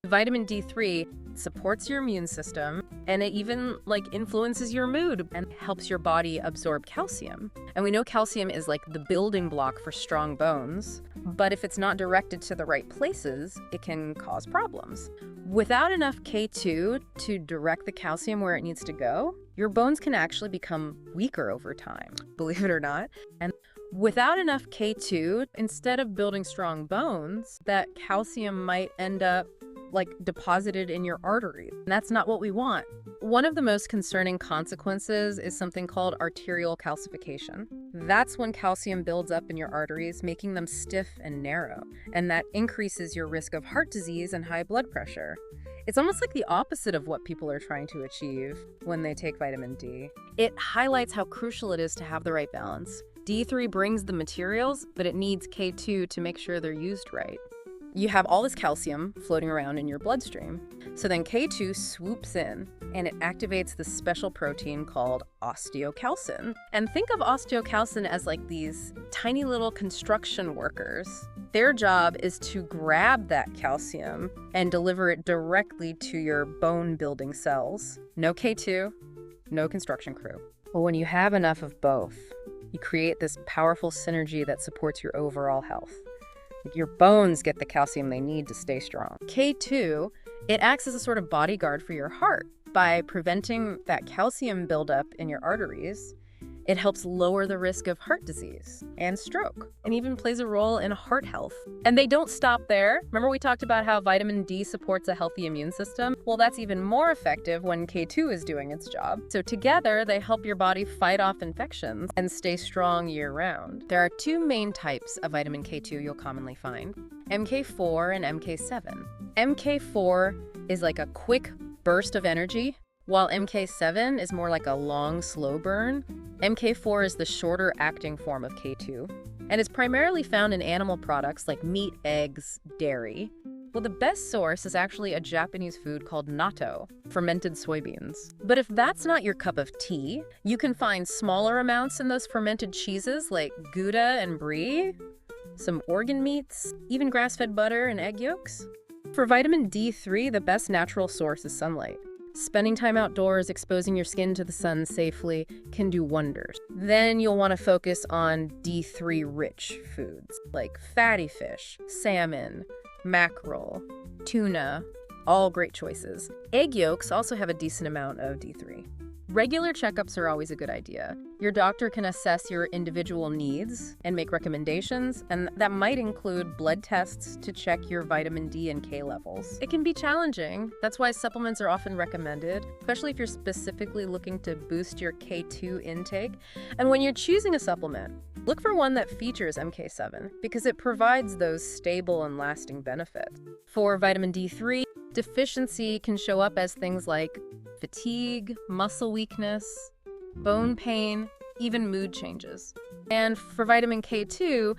Vitamin D3 supports your immune system, and it even influences your mood and helps your body absorb calcium. And we know calcium is like the building block for strong bones, but if it's not directed to the right places, it can cause problems. Without enough K2 to direct the calcium where it needs to go, your bones can actually become weaker over time, believe it or not. And without enough K2, instead of building strong bones, that calcium might end up deposited in your arteries. And that's not what we want. One of the most concerning consequences is something called arterial calcification. That's when calcium builds up in your arteries, making them stiff and narrow, and that increases your risk of heart disease and high blood pressure. It's almost like the opposite of what people are trying to achieve when they take vitamin D. It highlights how crucial it is to have the right balance. D3 brings the materials, but it needs K2 to make sure they're used right. You have all this calcium floating around in your bloodstream. So then K2 swoops in and it activates this special protein called osteocalcin. And think of osteocalcin as these tiny little construction workers. Their job is to grab that calcium and deliver it directly to your bone building cells. No K2, no construction crew. But when you have enough of both, you create this powerful synergy that supports your overall health. Your bones get the calcium they need to stay strong. K2, it acts as a sort of bodyguard for your heart. By preventing that calcium buildup in your arteries, it helps lower the risk of heart disease and stroke, and even plays a role in heart health. And they don't stop there. Remember we talked about how vitamin D supports a healthy immune system? Well, that's even more effective when K2 is doing its job. So together, they help your body fight off infections and stay strong year-round. There are two main types of vitamin K2 you'll commonly find: MK4 and MK7. MK4 is like a quick burst of energy, while MK7 is more like a long, slow burn. MK4 is the shorter acting form of K2, and is primarily found in animal products like meat, eggs, dairy. Well, the best source is actually a Japanese food called natto, fermented soybeans. But if that's not your cup of tea, you can find smaller amounts in those fermented cheeses like Gouda and Brie, some organ meats, even grass-fed butter and egg yolks. For vitamin D3, the best natural source is sunlight. Spending time outdoors, exposing your skin to the sun safely can do wonders. Then you'll want to focus on D3-rich foods like fatty fish, salmon, mackerel, tuna, all great choices. Egg yolks also have a decent amount of D3. Regular checkups are always a good idea. Your doctor can assess your individual needs and make recommendations, and that might include blood tests to check your vitamin D and K levels. It can be challenging. That's why supplements are often recommended, especially if you're specifically looking to boost your K2 intake. And when you're choosing a supplement, look for one that features MK7 because it provides those stable and lasting benefits. For vitamin D3, deficiency can show up as things like fatigue, muscle weakness, bone pain, even mood changes. And for vitamin K2,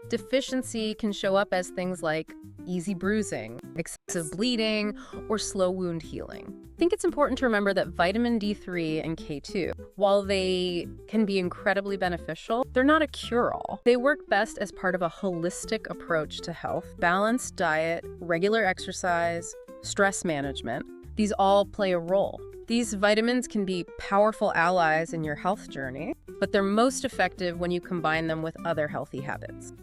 deficiency can show up as things like easy bruising, excessive bleeding, or slow wound healing. I think it's important to remember that vitamin D3 and K2, while they can be incredibly beneficial, they're not a cure-all. They work best as part of a holistic approach to health. Balanced diet, regular exercise, stress management, these all play a role. These vitamins can be powerful allies in your health journey, but they're most effective when you combine them with other healthy habits.